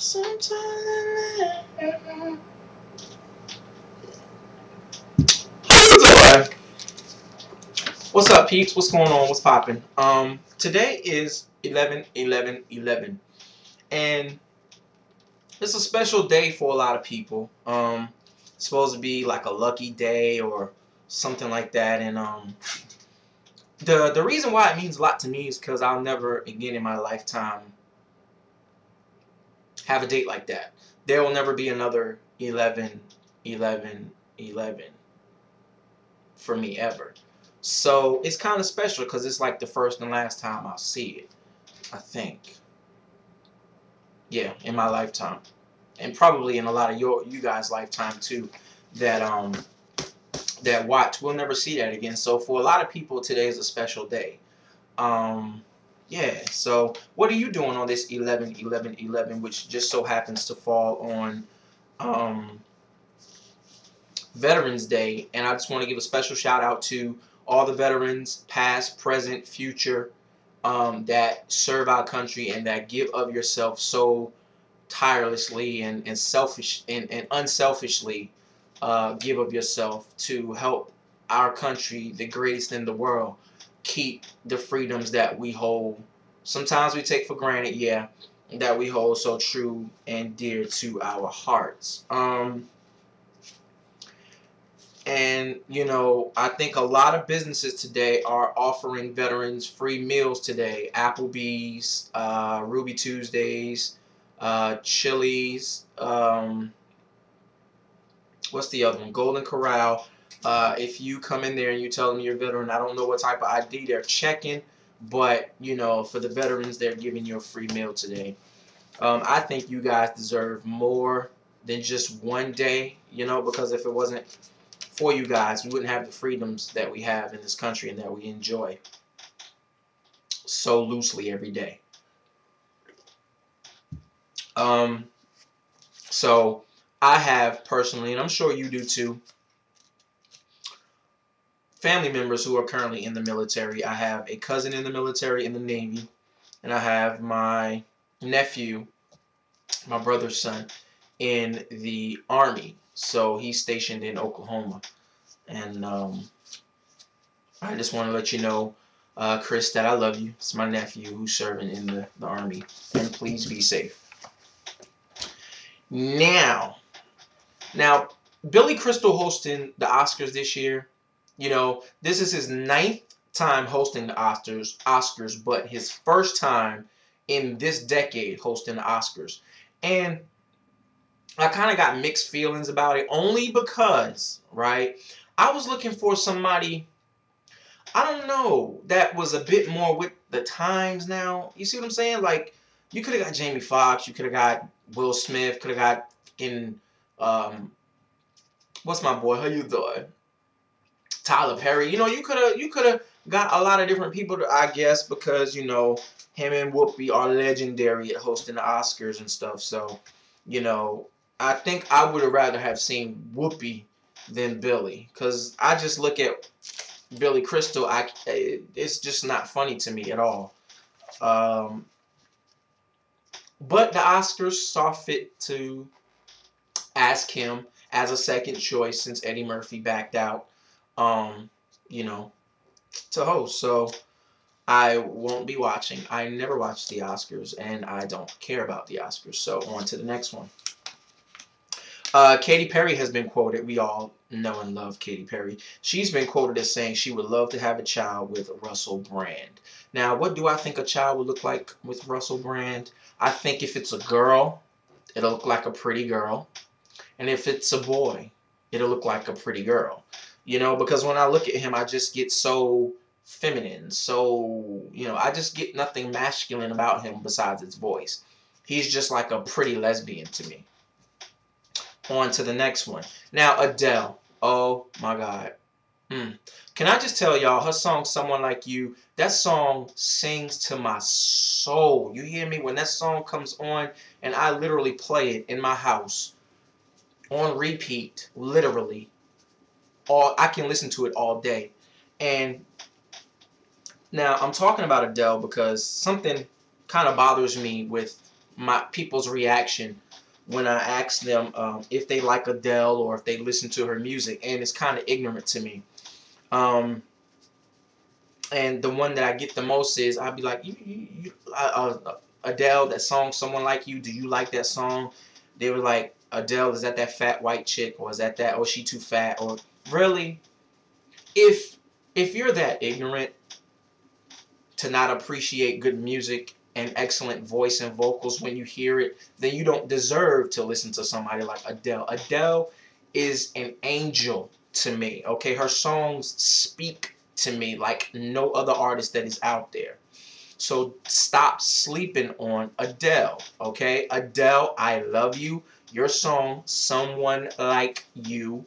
What's up, peeps? What's going on? What's popping? Today is 11/11/11, and it's a special day for a lot of people. It's supposed to be like a lucky day or something like that, and the reason why it means a lot to me is because I'll never again in my lifetime have a date like that. There will never be another 11/11/11 for me ever. So it's kind of special because it's like the first and last time I'll see it, I think. Yeah, in my lifetime, and probably in a lot of you guys' lifetime too. That watch, we'll never see that again. So for a lot of people, today is a special day. Yeah. So what are you doing on this 11/11/11, which just so happens to fall on Veterans Day? And I just want to give a special shout out to all the veterans, past, present, future, that serve our country and that give of yourself so tirelessly and selfish and unselfishly, give of yourself to help our country, the greatest in the world, keep the freedoms that we hold. Sometimes we take for granted, yeah, that we hold so true and dear to our hearts. And, you know, I think a lot of businesses today are offering veterans free meals today. Applebee's, Ruby Tuesdays, Chili's, what's the other one? Golden Corral. If you come in there and you tell them you're a veteran, I don't know what type of ID they're checking, but, you know, for the veterans, they're giving you a free meal today. I think you guys deserve more than just one day, you know, because if it wasn't for you guys, we wouldn't have the freedoms that we have in this country and that we enjoy so loosely every day. So I have personally, and I'm sure you do too, family members who are currently in the military. I have a cousin in the military in the Navy, and I have my nephew, my brother's son, in the Army. So he's stationed in Oklahoma. And I just want to let you know, Chris, that I love you. It's my nephew who's serving in the Army. And please be safe. Now, Billy Crystal hosting the Oscars this year. You know, this is his 9th time hosting the Oscars, but his first time in this decade hosting the Oscars. And I kind of got mixed feelings about it, only because, right, I was looking for somebody, I don't know, that was a bit more with the times now. You see what I'm saying? Like, you could have got Jamie Foxx, you could have got Will Smith, could have got fucking, what's my boy, how you doing? Tyler Perry. You know, you could have got a lot of different people, I guess, because, you know, him and Whoopi are legendary at hosting the Oscars and stuff. So, you know, I think I would have rather have seen Whoopi than Billy, because I just look at Billy Crystal, it's just not funny to me at all. But the Oscars saw fit to ask him as a second choice since Eddie Murphy backed out, you know, to host. So I won't be watching. I never watch the Oscars, and I don't care about the Oscars. So on to the next one. Katy Perry has been quoted. We all know and love Katy Perry. She's been quoted as saying she would love to have a child with Russell Brand. Now, what do I think a child would look like with Russell Brand? I think if it's a girl, it'll look like a pretty girl. And if it's a boy, it'll look like a pretty girl. You know, because when I look at him, I just get so feminine. So, you know, I just get nothing masculine about him besides his voice. He's just like a pretty lesbian to me. On to the next one. Now, Adele. Oh, my God. Can I just tell y'all, her song, Someone Like You, that song sings to my soul. You hear me? When that song comes on, and I literally play it in my house on repeat, literally, I can listen to it all day. And now, I'm talking about Adele because something kind of bothers me with my people's reaction when I ask them if they like Adele or if they listen to her music, and it's kind of ignorant to me. And the one that I get the most is, I'll be like, Adele, that song, Someone Like You, do you like that song? They were like, Adele, is that fat white chick, or is that, oh, she too fat, or really? If you're that ignorant to not appreciate good music and excellent voice and vocals when you hear it, then you don't deserve to listen to somebody like Adele. Adele is an angel to me, okay? Her songs speak to me like no other artist that is out there. So stop sleeping on Adele, okay? Adele, I love you. Your song, Someone Like You,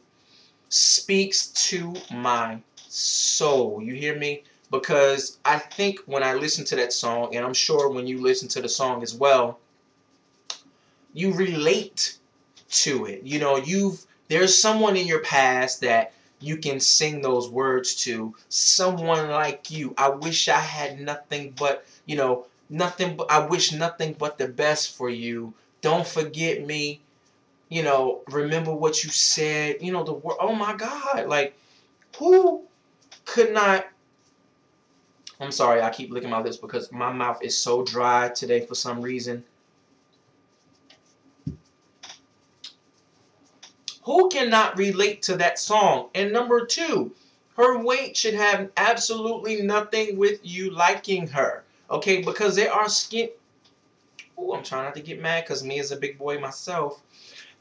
speaks to my soul. You hear me? Because I think when I listen to that song, and I'm sure when you listen to the song as well, you relate to it. You know, there's someone in your past that you can sing those words to. Someone like you. I wish I had nothing but, you know, I wish nothing but the best for you. Don't forget me. You know, remember what you said. You know, the word. Oh my God. Like, who could not. I'm sorry, I keep licking my lips because my mouth is so dry today for some reason. Who cannot relate to that song? And number two, her weight should have absolutely nothing with you liking her. Okay, because there are Oh, I'm trying not to get mad because me as a big boy myself.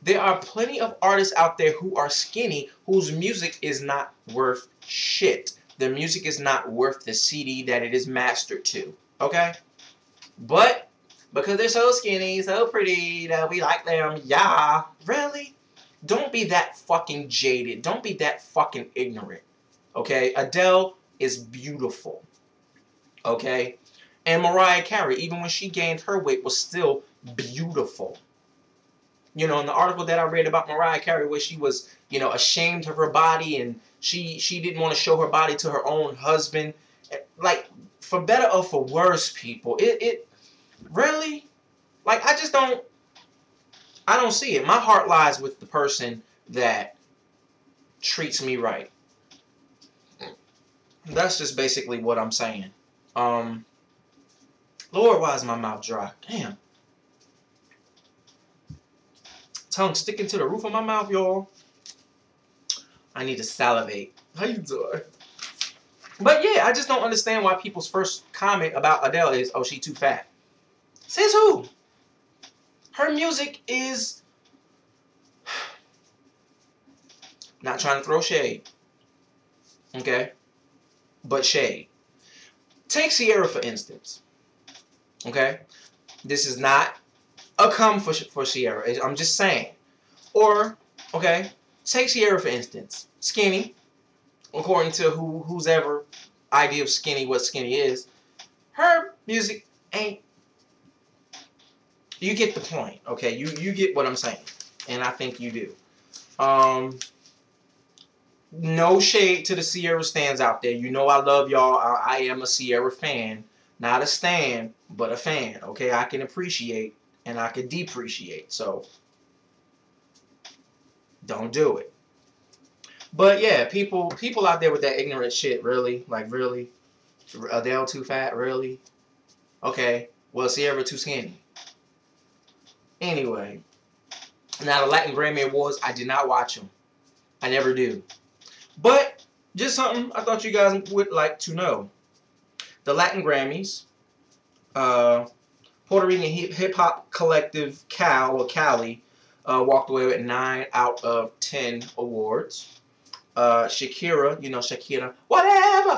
There are plenty of artists out there who are skinny whose music is not worth shit. The music is not worth the CD that it is mastered to. Okay? But because they're so skinny, so pretty, that we like them, yeah. Really? Don't be that fucking jaded. Don't be that fucking ignorant. Okay? Adele is beautiful. Okay? And Mariah Carey, even when she gained her weight, was still beautiful. You know, in the article that I read about Mariah Carey, where she was, you know, ashamed of her body and she didn't want to show her body to her own husband. Like, for better or for worse, people, it really, like, I don't see it. My heart lies with the person that treats me right. That's just basically what I'm saying. Lord, why is my mouth dry? Damn. Tongue sticking to the roof of my mouth, y'all. I need to salivate. How you doing? But yeah, I just don't understand why people's first comment about Adele is, oh, she too fat. Says who? Her music is... Not trying to throw shade. Okay? But shade. Take Sierra, for instance. Okay? This is not a come for Sierra. I'm just saying. Or, okay, take Sierra, for instance. Skinny. According to whose ever idea of skinny, what skinny is. Her music ain't... You get the point. Okay? You get what I'm saying. And I think you do. No shade to the Sierra stands out there. You know I love y'all. I am a Sierra fan. Not a stan, but a fan. Okay? I can appreciate and I can depreciate. So, don't do it. But yeah, people out there with that ignorant shit, really? Like, really? Adele too fat? Really? Okay. Well, Sierra too skinny. Anyway. Now, the Latin Grammy Awards, I did not watch them. I never do. But, just something I thought you guys would like to know. The Latin Grammys, Puerto Rican hip-hop collective Cali, walked away with 9 out of 10 awards. Shakira, you know Shakira, whatever,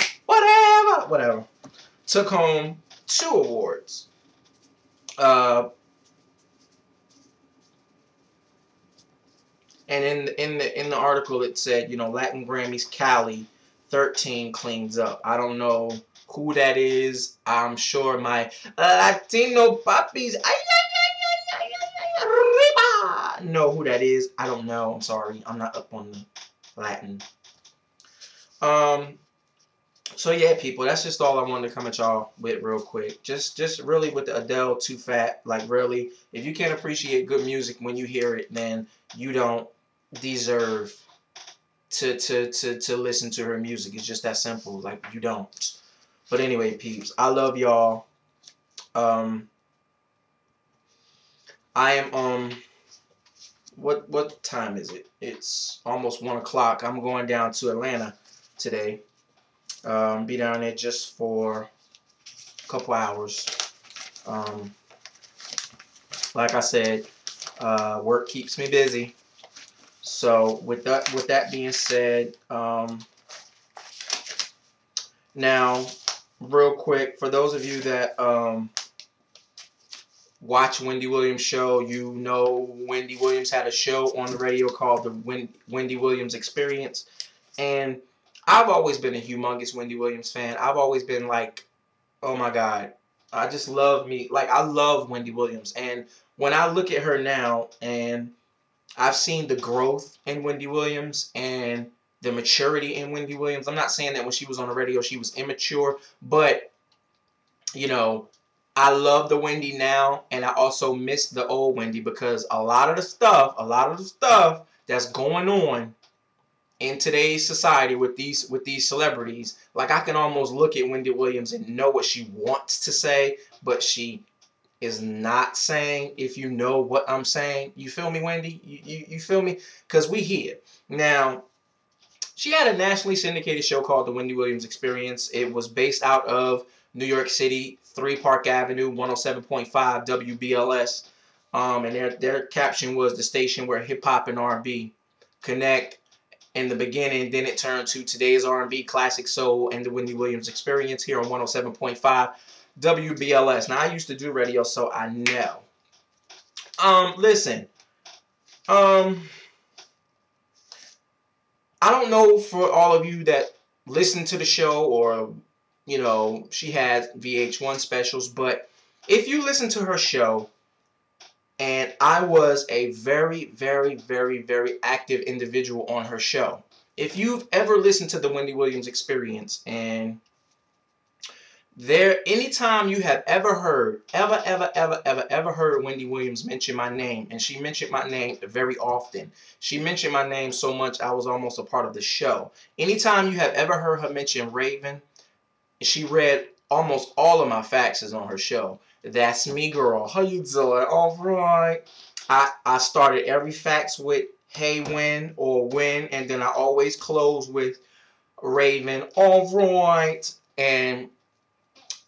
took home 2 awards. And in the article it said, you know, Latin Grammys Cali 13 cleans up. I don't know who that is. I'm sure my Latino papis know who that is. I don't know. I'm sorry. I'm not up on the Latin. So yeah, people, that's just all I wanted to come at y'all with real quick. Just really with the Adele Too Fat. Like really, if you can't appreciate good music when you hear it, then you don't deserve to listen to her music. It's just that simple. Like you don't. But anyway, peeps, I love y'all. Um, I am what time is it? It's almost 1 o'clock. I'm going down to Atlanta today. Be down there just for a couple hours. Um, like I said, work keeps me busy. So with that being said, now real quick, for those of you that watch Wendy Williams show, you know Wendy Williams had a show on the radio called the Wendy Williams Experience, and I've always been a humongous Wendy Williams fan. I've always been like, oh my God, I just love me. Like I love Wendy Williams, and when I look at her now, and I've seen the growth in Wendy Williams and the maturity in Wendy Williams. I'm not saying that when she was on the radio she was immature, but you know, I love the Wendy now, and I also miss the old Wendy because a lot of the stuff that's going on in today's society with these celebrities, like I can almost look at Wendy Williams and know what she wants to say, but she is not saying, if you know what I'm saying. You feel me, Wendy? You feel me? Because we here. Now, she had a nationally syndicated show called The Wendy Williams Experience. It was based out of New York City, 3 Park Avenue, 107.5 WBLS. And their caption was the station where hip-hop and R&B connect. In the beginning, then it turned to today's R&B, classic soul, and the Wendy Williams Experience here on 107.5 WBLS. Now, I used to do radio, so I know. Listen. I don't know for all of you that listen to the show or, you know, she has VH1 specials, but if you listen to her show, and I was a very, very, very, very active individual on her show. If you've ever listened to the Wendy Williams Experience, and anytime you have ever heard, ever heard Wendy Williams mention my name, and she mentioned my name very often. She mentioned my name so much I was almost a part of the show. Anytime you have ever heard her mention Raven, she read almost all of my faxes on her show. That's me, girl. How you doing? All right. I started every fax with hey, when or when, and then I always close with Raven. All right. And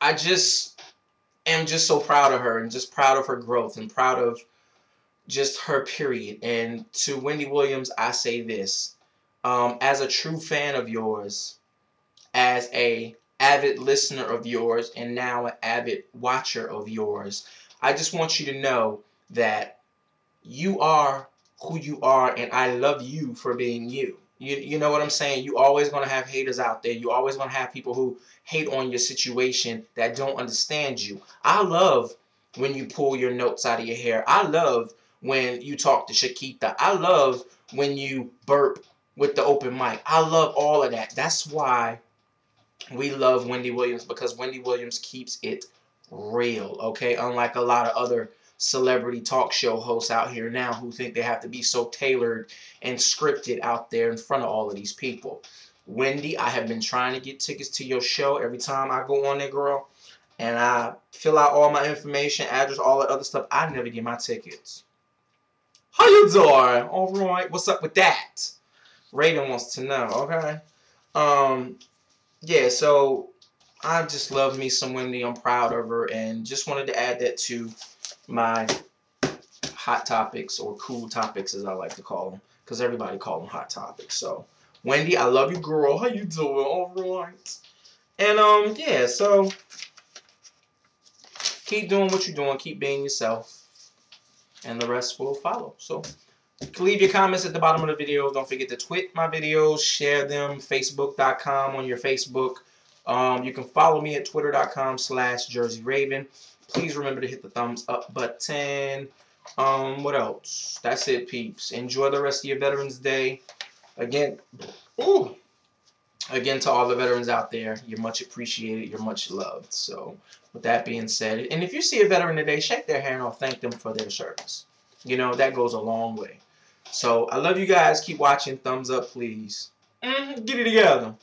I just am just so proud of her, and just proud of her growth, and proud of just her period. And to Wendy Williams, I say this. As a true fan of yours, as a avid listener of yours, and now an avid watcher of yours, I just want you to know that you are who you are, and I love you for being you. You know what I'm saying? You always going to have haters out there. You always going to have people who hate on your situation that don't understand you. I love when you pull your notes out of your hair. I love when you talk to Shakita. I love when you burp with the open mic. I love all of that. That's why we love Wendy Williams, because Wendy Williams keeps it real, okay? Unlike a lot of other celebrity talk show hosts out here now who think they have to be so tailored and scripted out there in front of all of these people. Wendy, I have been trying to get tickets to your show every time I go on there, girl, and I fill out all my information, address, all that other stuff. I never get my tickets. How you doing? All right, what's up with that? Raven wants to know, okay? Yeah, so I just love me some Wendy. I'm proud of her, and just wanted to add that to my hot topics, or cool topics as I like to call them, because everybody call them hot topics. So Wendy, I love you, girl. How you doing? All right. And yeah, so keep doing what you're doing, keep being yourself, and the rest will follow. So leave your comments at the bottom of the video. Don't forget to tweet my videos, share them, facebook.com on your Facebook. You can follow me at twitter.com/JERSEYRAVEN. Please remember to hit the thumbs up button. What else? That's it, peeps. Enjoy the rest of your Veterans Day. Again, ooh, Again, to all the veterans out there, you're much appreciated. You're much loved. So, with that being said, and if you see a veteran today, shake their hand or thank them for their service. You know, that goes a long way. So, I love you guys. Keep watching. Thumbs up, please. Get it together.